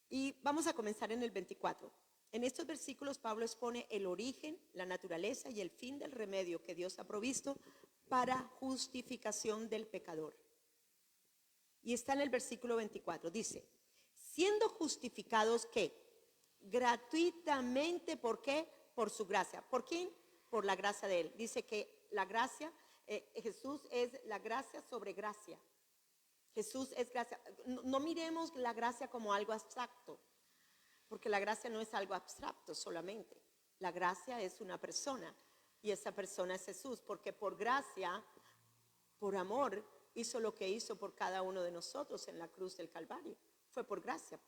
Y vamos a comenzar en el 24. En estos versículos Pablo expone el origen, la naturaleza y el fin del remedio que Dios ha provisto para justificación del pecador. Y está en el versículo 24, dice, siendo justificados ¿qué? Gratuitamente, ¿por qué? Por su gracia. ¿Por quién? Por la gracia de Él. Dice que la gracia, Jesús es la gracia sobre gracia. Jesús es gracia. No miremos la gracia como algo abstracto, porque la gracia no es algo abstracto solamente. La gracia es una persona y esa persona es Jesús, porque por gracia, por amor, hizo lo que hizo por cada uno de nosotros en la cruz del Calvario. Fue por gracia,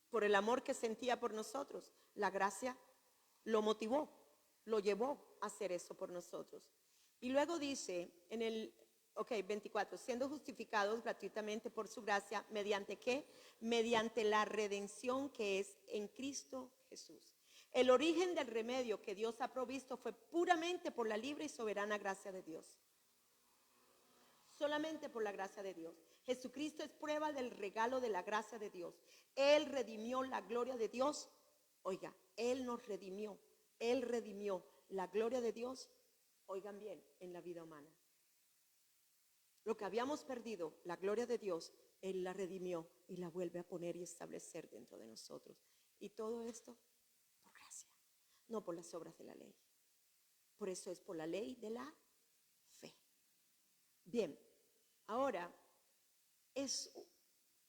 por el amor que sentía por nosotros. La gracia lo motivó, lo llevó a hacer eso por nosotros. Y luego dice en el 24, siendo justificados gratuitamente por su gracia, ¿mediante qué? Mediante la redención que es en Cristo Jesús. El origen del remedio que Dios ha provisto fue puramente por la libre y soberana gracia de Dios. Solamente por la gracia de Dios. Jesucristo es prueba del regalo de la gracia de Dios. Él redimió la gloria de Dios. Oiga, Él nos redimió. Él redimió la gloria de Dios. Oigan bien, en la vida humana. Lo que habíamos perdido, la gloria de Dios, Él la redimió y la vuelve a poner y establecer dentro de nosotros. Y todo esto por gracia, no por las obras de la ley. Por eso es por la ley de la fe. Bien, ahora,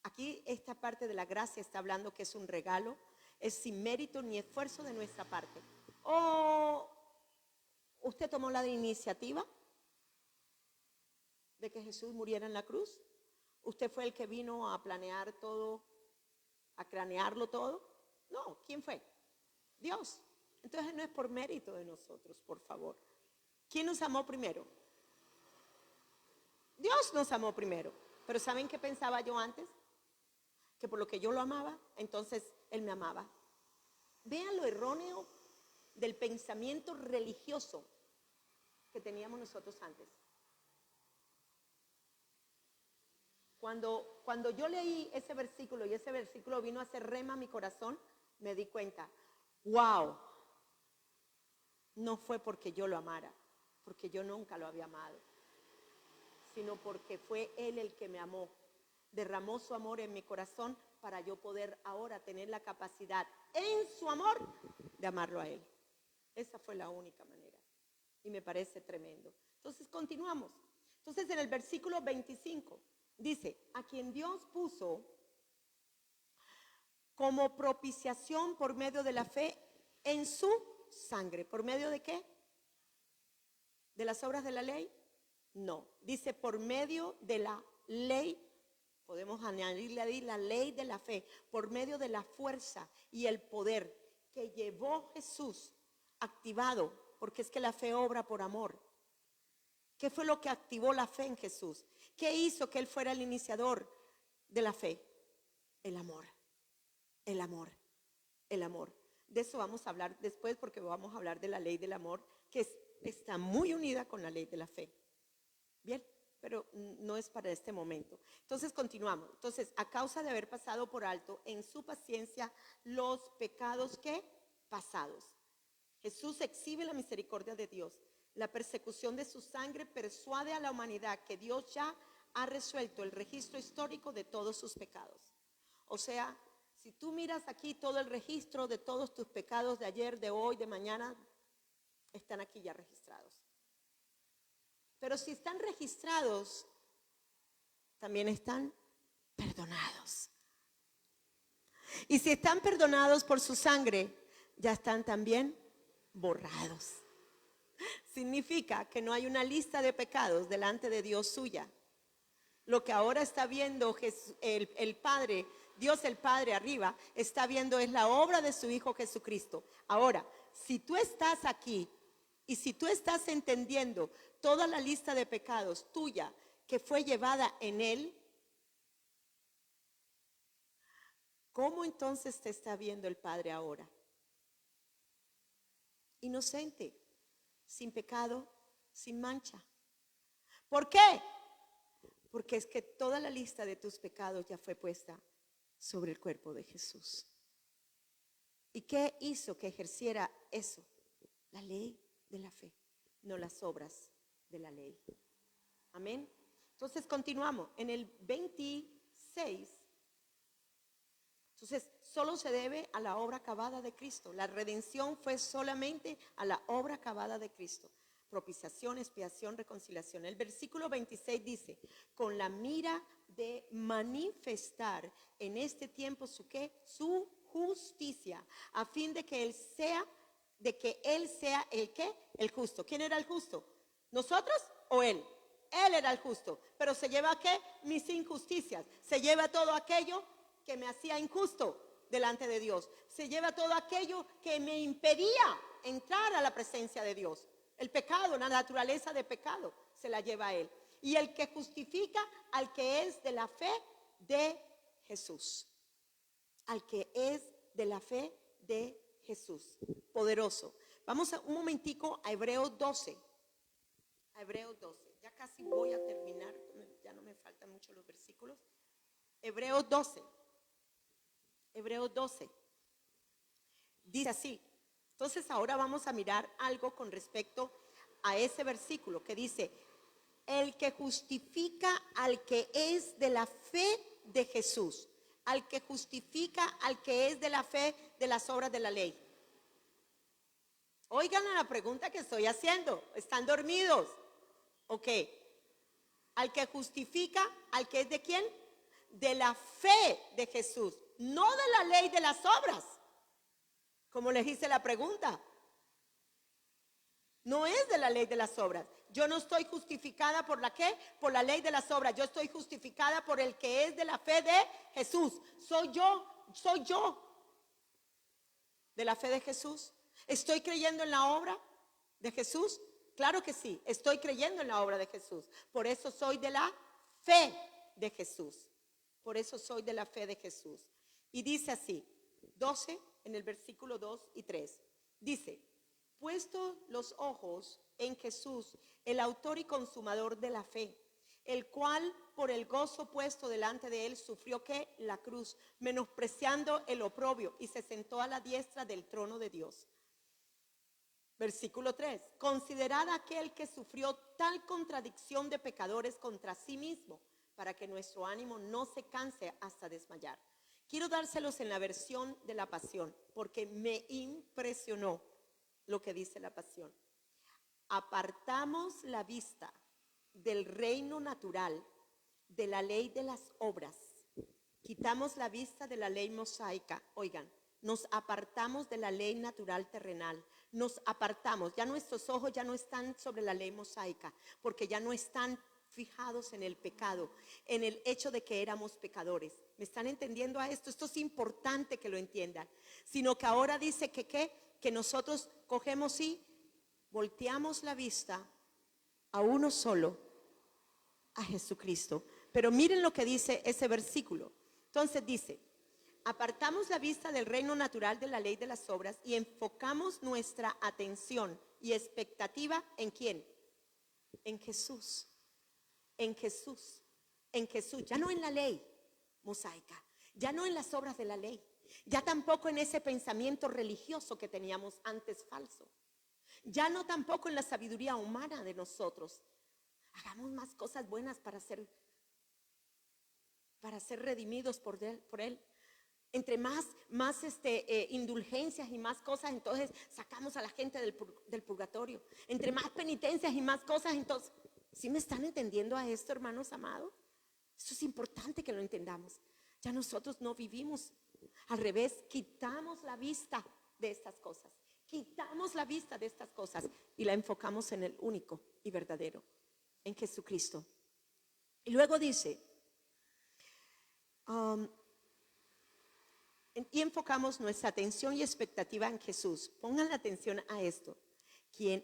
aquí esta parte de la gracia está hablando que es un regalo, es sin mérito ni esfuerzo de nuestra parte. ¿O usted tomó la iniciativa de que Jesús muriera en la cruz? ¿Usted fue el que vino a planear todo, a cranearlo todo? No, ¿quién fue? Dios. Entonces no es por mérito de nosotros, por favor. ¿Quién nos amó primero? Dios nos amó primero. Pero ¿saben qué pensaba yo antes? Que por lo que yo lo amaba, entonces Él me amaba. Vean lo erróneo del pensamiento religioso que teníamos nosotros antes. Cuando yo leí ese versículo y ese versículo vino a hacer rema a mi corazón, me di cuenta, wow, no fue porque yo lo amara, porque yo nunca lo había amado, sino porque fue Él el que me amó, derramó su amor en mi corazón para yo poder ahora tener la capacidad en su amor de amarlo a Él. Esa fue la única manera y me parece tremendo. Entonces continuamos. Entonces en el versículo 25 dice, a quien Dios puso como propiciación por medio de la fe en su sangre. ¿Por medio de qué? ¿De las obras de la ley? No, dice por medio de la ley. Podemos añadirle ahí la ley de la fe, por medio de la fuerza y el poder que llevó Jesús activado, porque es que la fe obra por amor. ¿Qué fue lo que activó la fe en Jesús? ¿Qué hizo que Él fuera el iniciador de la fe? El amor, el amor, el amor. De eso vamos a hablar después porque vamos a hablar de la ley del amor que está muy unida con la ley de la fe. Bien, pero no es para este momento. Entonces continuamos. Entonces, a causa de haber pasado por alto en su paciencia los pecados que pasados. Jesús exhibe la misericordia de Dios. La persecución de su sangre persuade a la humanidad que Dios ya ha resuelto el registro histórico de todos sus pecados. O sea, si tú miras aquí todo el registro de todos tus pecados de ayer, de hoy, de mañana, están aquí ya registrados. Pero si están registrados, también están perdonados. Y si están perdonados por su sangre, ya están también borrados. Significa que no hay una lista de pecados delante de Dios suya. Lo que ahora está viendo el Padre, Dios el Padre arriba, está viendo es la obra de su Hijo Jesucristo. Ahora, si tú estás aquí y si tú estás entendiendo toda la lista de pecados tuya que fue llevada en Él, ¿cómo entonces te está viendo el Padre ahora? Inocente, sin pecado, sin mancha. ¿Por qué? Porque es que toda la lista de tus pecados ya fue puesta sobre el cuerpo de Jesús. ¿Y qué hizo que ejerciera eso? La ley de la fe, no las obras de la ley. Amén. Entonces continuamos en el 26. Entonces solo se debe a la obra acabada de Cristo. La redención fue solamente a la obra acabada de Cristo. propiciación, expiación, reconciliación. El versículo 26 dice, con la mira de manifestar en este tiempo su ¿qué? Su justicia, a fin de que él sea el ¿qué? El justo. ¿Quién era el justo? ¿Nosotros o él? Él era el justo, pero se lleva ¿qué? Mis injusticias, se lleva todo aquello que me hacía injusto delante de Dios, se lleva todo aquello que me impedía entrar a la presencia de Dios. El pecado, la naturaleza de pecado, se la lleva a él. Y el que justifica al que es de la fe de Jesús. Al que es de la fe de Jesús. Poderoso. Vamos un momentico a Hebreos 12. A Hebreos 12. Ya casi voy a terminar. Ya no me faltan mucho los versículos. Hebreos 12. Hebreos 12. Dice así. Entonces ahora vamos a mirar algo con respecto a ese versículo que dice, el que justifica al que es de la fe de Jesús, al que justifica al que es de la fe de las obras de la ley. Oigan a la pregunta que estoy haciendo, ¿están dormidos? Ok, al que justifica al que es de quién, de la fe de Jesús, no de la ley de las obras. Como les hice la pregunta, no es de la ley de las obras. Yo no estoy justificada por la ¿qué? Por la ley de las obras. Yo estoy justificada por el que es de la fe de Jesús. Soy yo de la fe de Jesús. ¿Estoy creyendo en la obra de Jesús? Claro que sí, estoy creyendo en la obra de Jesús. Por eso soy de la fe de Jesús. Por eso soy de la fe de Jesús. Y dice así, 12 en el versículo 2 y 3. Dice, puesto los ojos en Jesús, el autor y consumador de la fe, el cual por el gozo puesto delante de él sufrió ¿qué? La cruz, menospreciando el oprobio, y se sentó a la diestra del trono de Dios. Versículo 3. Considerad aquel que sufrió tal contradicción de pecadores contra sí mismo, para que nuestro ánimo no se canse hasta desmayar. Quiero dárselos en la versión de la Pasión, porque me impresionó lo que dice la Pasión. Apartamos la vista del reino natural, de la ley de las obras. Quitamos la vista de la ley mosaica. Oigan, nos apartamos de la ley natural terrenal. Nos apartamos. Ya nuestros ojos ya no están sobre la ley mosaica, porque ya no están fijados en el pecado, en el hecho de que éramos pecadores. ¿Me están entendiendo a esto? Esto es importante que lo entiendan. Sino que ahora dice que nosotros cogemos y volteamos la vista a uno solo, a Jesucristo. Pero miren lo que dice ese versículo. Entonces dice, apartamos la vista del reino natural de la ley de las obras y enfocamos nuestra atención y expectativa ¿en quién? En Jesús. En Jesús. En Jesús. Ya no en la ley mosaica, ya no en las obras de la ley, ya tampoco en ese pensamiento religioso que teníamos antes falso, ya no tampoco en la sabiduría humana de nosotros. Hagamos más cosas buenas para ser redimidos por él. Entre más indulgencias y más cosas, entonces sacamos a la gente del purgatorio. Entre más penitencias y más cosas, entonces, ¿sí me están entendiendo a esto, hermanos amados? Esto es importante que lo entendamos. Ya nosotros no vivimos al revés, quitamos la vista de estas cosas. Quitamos la vista de estas cosas y la enfocamos en el único y verdadero, en Jesucristo. Y luego dice, y enfocamos nuestra atención y expectativa en Jesús. Pongan la atención a esto. Quien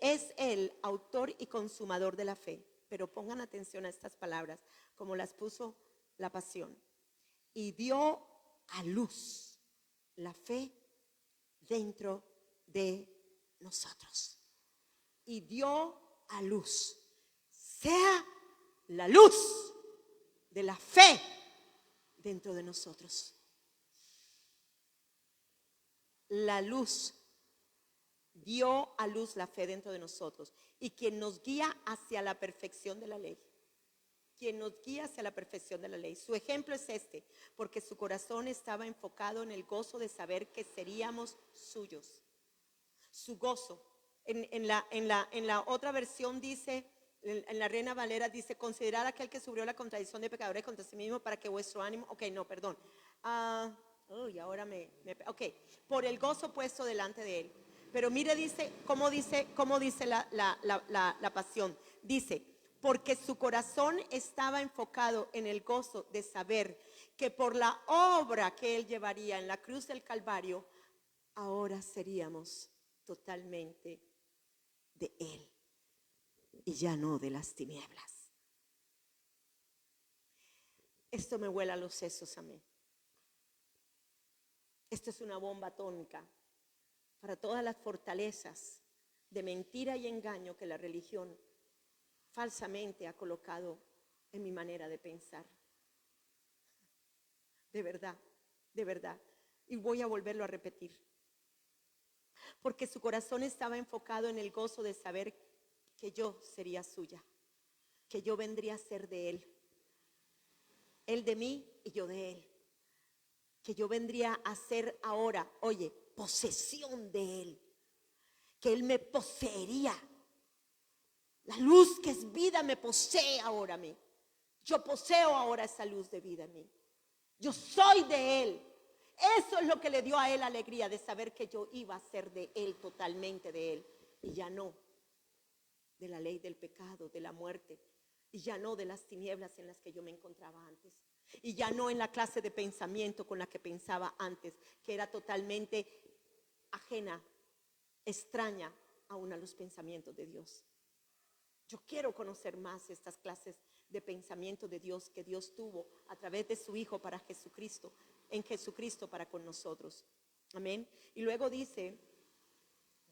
es el autor y consumador de la fe. Pero pongan atención a estas palabras, como las puso la Pasión. Y dio a luz la fe dentro de nosotros. Y dio a luz. Sea la luz de la fe dentro de nosotros. La luz dio a luz la fe dentro de nosotros. Y quien nos guía hacia la perfección de la ley. Quien nos guía hacia la perfección de la ley. Su ejemplo es este, porque su corazón estaba enfocado en el gozo de saber que seríamos suyos. su gozo. En la otra versión dice, en la Reina Valera dice, considerad aquel que sufrió la contradicción de pecadores contra sí mismo para que vuestro ánimo, perdón. Ahora ok, por el gozo puesto delante de él. Pero mire, cómo dice la pasión. Dice, porque su corazón estaba enfocado en el gozo de saber que por la obra que él llevaría en la cruz del Calvario, ahora seríamos totalmente de él y ya no de las tinieblas. Esto me vuela los sesos a mí. Esto es una bomba atómica para todas las fortalezas de mentira y engaño que la religión falsamente ha colocado en mi manera de pensar. De verdad, de verdad. Y voy a volverlo a repetir. Porque su corazón estaba enfocado en el gozo de saber que yo sería suya, que yo vendría a ser de él. Él de mí y yo de él. Que yo vendría a ser ahora, oye, posesión de él. Que él me poseería. La luz que es vida me posee ahora a mí. Yo poseo ahora esa luz de vida en mí. Yo soy de él. Eso es lo que le dio a él alegría, de saber que yo iba a ser de él, totalmente de él. Y ya no de la ley del pecado, de la muerte. Y ya no de las tinieblas en las que yo me encontraba antes. Y ya no en la clase de pensamiento con la que pensaba antes, que era totalmente ajena, extraña aún a los pensamientos de Dios. Yo quiero conocer más estas clases de pensamiento de Dios que Dios tuvo a través de su Hijo para Jesucristo, en Jesucristo para con nosotros. Amén. Y luego dice,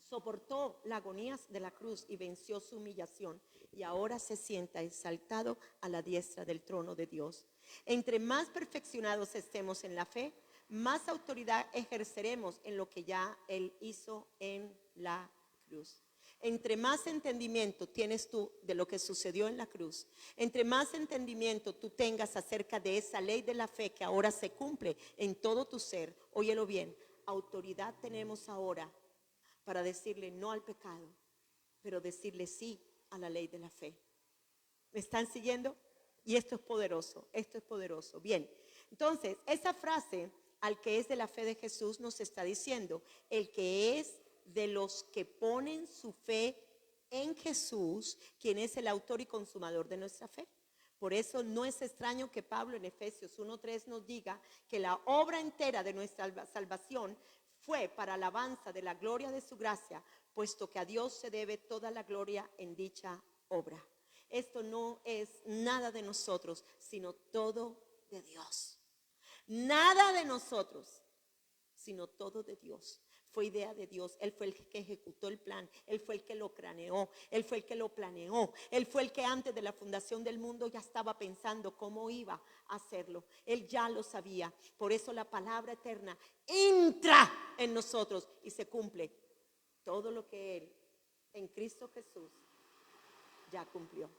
soportó la agonía de la cruz y venció su humillación, y ahora se sienta exaltado a la diestra del trono de Dios. Entre más perfeccionados estemos en la fe, más autoridad ejerceremos en lo que ya Él hizo en la cruz. Entre más entendimiento tienes tú de lo que sucedió en la cruz, entre más entendimiento tú tengas acerca de esa ley de la fe que ahora se cumple en todo tu ser, óyelo bien, autoridad tenemos ahora para decirle no al pecado, pero decirle sí a la ley de la fe. ¿Me están siguiendo? Y esto es poderoso, esto es poderoso. Bien, entonces esa frase, al que es de la fe de Jesús, nos está diciendo, el que es de los que ponen su fe en Jesús, quien es el autor y consumador de nuestra fe. Por eso no es extraño que Pablo en Efesios 1:3 nos diga que la obra entera de nuestra salvación fue para alabanza de la gloria de su gracia, puesto que a Dios se debe toda la gloria en dicha obra. Esto no es nada de nosotros, sino todo de Dios. Nada de nosotros, sino todo de Dios. Fue idea de Dios. Él fue el que ejecutó el plan. Él fue el que lo craneó. Él fue el que lo planeó. Él fue el que antes de la fundación del mundo ya estaba pensando cómo iba a hacerlo. Él ya lo sabía. Por eso la palabra eterna entra en nosotros y se cumple todo lo que Él en Cristo Jesús ya cumplió.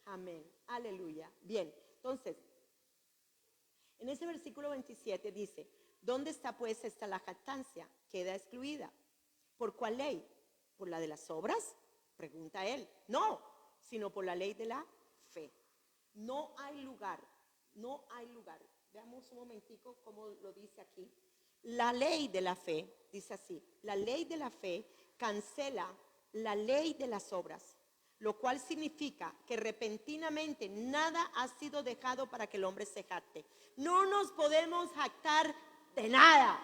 Amén. Aleluya. Bien, entonces, en ese versículo 27 dice, ¿dónde está pues esta la jactancia? Queda excluida. ¿Por cuál ley? ¿Por la de las obras? Pregunta él. No, sino por la ley de la fe. No hay lugar, no hay lugar. Veamos un momentico cómo lo dice aquí. La ley de la fe, dice así, la ley de la fe cancela la ley de las obras, lo cual significa que repentinamente nada ha sido dejado para que el hombre se jacte. No nos podemos jactar de nada,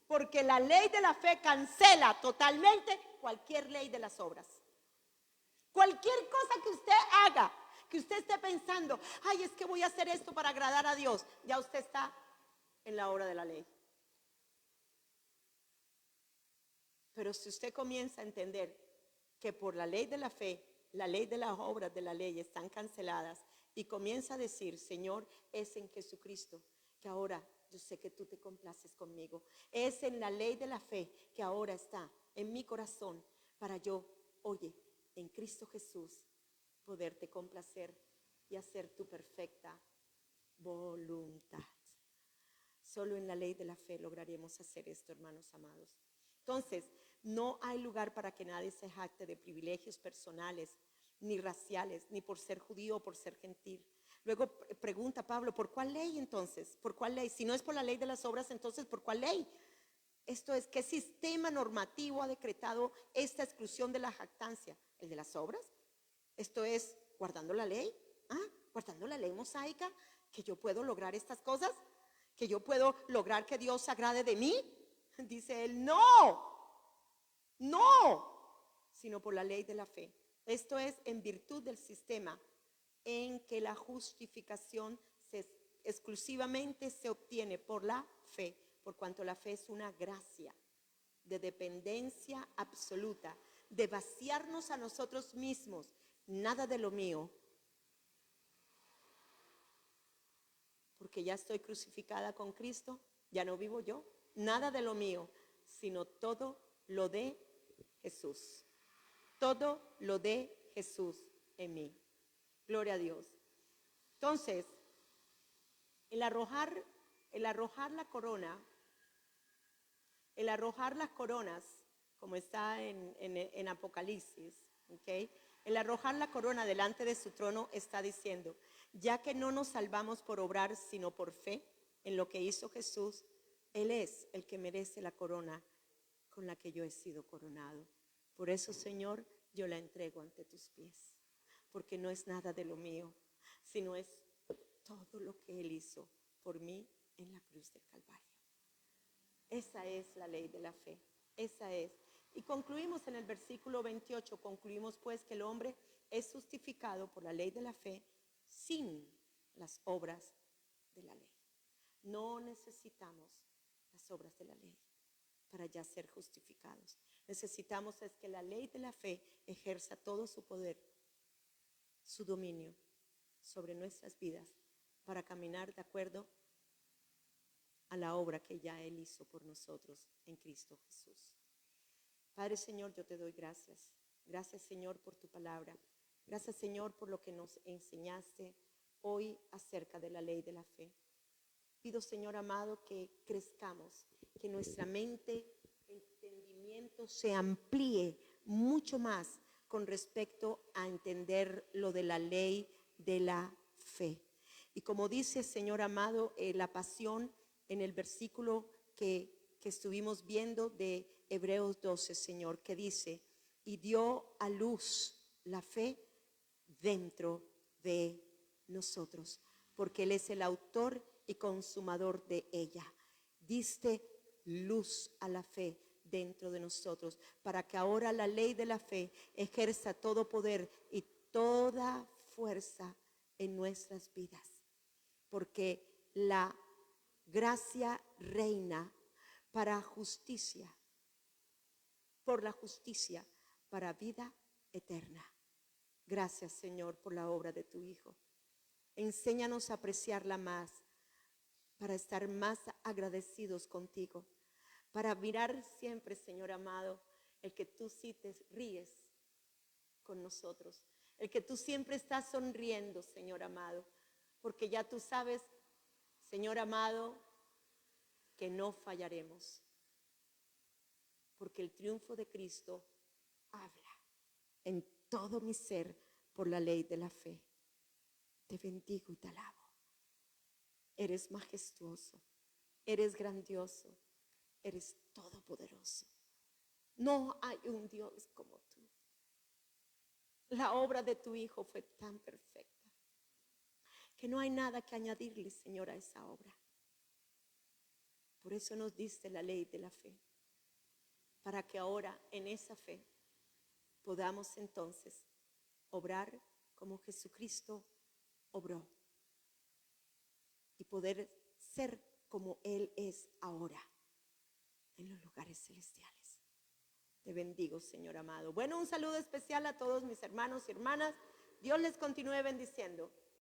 porque la ley de la fe cancela totalmente cualquier ley de las obras. Cualquier cosa que usted haga, que usted esté pensando, ay, es que voy a hacer esto para agradar a Dios, ya usted está en la obra de la ley. Pero si usted comienza a entender que por la ley de la fe, la ley de las obras de la ley están canceladas, y comienza a decir, Señor, es en Jesucristo que ahora yo sé que tú te complaces conmigo. Es en la ley de la fe que ahora está en mi corazón para yo, oye, en Cristo Jesús, poderte complacer y hacer tu perfecta voluntad. Solo en la ley de la fe lograremos hacer esto, hermanos amados. Entonces, no hay lugar para que nadie se jacte de privilegios personales, ni raciales, ni por ser judío o por ser gentil. Luego pregunta Pablo, ¿por cuál ley entonces? ¿Por cuál ley? Si no es por la ley de las obras, entonces ¿por cuál ley? Esto es, ¿qué sistema normativo ha decretado esta exclusión de la jactancia? ¿El de las obras? Esto es, guardando la ley, guardando la ley mosaica, que yo puedo lograr estas cosas, que yo puedo lograr que Dios se agrade de mí. Dice él, no, sino por la ley de la fe. Esto es en virtud del sistema en que la justificación exclusivamente se obtiene por la fe, por cuanto la fe es una gracia de dependencia absoluta, de vaciarnos a nosotros mismos, nada de lo mío, porque ya estoy crucificada con Cristo, ya no vivo yo, nada de lo mío, sino todo lo de Jesús. Todo lo de Jesús en mí. Gloria a Dios. Entonces, el arrojar la corona, el arrojar las coronas, como está en Apocalipsis, ¿okay? El arrojar la corona delante de su trono está diciendo, ya que no nos salvamos por obrar, sino por fe en lo que hizo Jesús, Él es el que merece la corona con la que yo he sido coronado. Por eso, Señor, yo la entrego ante tus pies, porque no es nada de lo mío, sino es todo lo que Él hizo por mí en la cruz del Calvario. Esa es la ley de la fe, esa es. Y concluimos en el versículo 28, concluimos pues que el hombre es justificado por la ley de la fe sin las obras de la ley. No necesitamos las obras de la ley para ya ser justificados. Necesitamos es que la ley de la fe ejerza todo su poder, su dominio sobre nuestras vidas para caminar de acuerdo a la obra que ya Él hizo por nosotros en Cristo Jesús. Padre Señor, yo te doy gracias. Gracias, Señor, por tu palabra. Gracias, Señor, por lo que nos enseñaste hoy acerca de la ley de la fe. Pido, Señor amado, que crezcamos, que nuestra mente, entendimiento se amplíe mucho más con respecto a entender lo de la ley de la fe. Y como dice, Señor amado, la pasión en el versículo que estuvimos viendo de Hebreos 12, Señor, que dice, y dio a luz la fe dentro de nosotros, porque Él es el autor y consumador de ella. Diste luz a la fe dentro de nosotros, para que ahora la ley de la fe ejerza todo poder y toda fuerza en nuestras vidas, porque la gracia reina para justicia, por la justicia para vida eterna. Gracias, Señor, por la obra de tu Hijo. Enséñanos a apreciarla más, para estar más agradecidos contigo, para mirar siempre, Señor amado, el que tú sí te ríes con nosotros, el que tú siempre estás sonriendo, Señor amado, porque ya tú sabes, Señor amado, que no fallaremos, porque el triunfo de Cristo habla en todo mi ser por la ley de la fe. Te bendigo y te alabo. Eres majestuoso, eres grandioso, eres todopoderoso. No hay un Dios como tú. La obra de tu Hijo fue tan perfecta que no hay nada que añadirle, Señor, a esa obra. Por eso nos diste la ley de la fe, para que ahora en esa fe podamos entonces obrar como Jesucristo obró y poder ser como Él es ahora en los lugares celestiales. Te bendigo, Señor amado. Bueno, un saludo especial a todos mis hermanos y hermanas. Dios les continúe bendiciendo.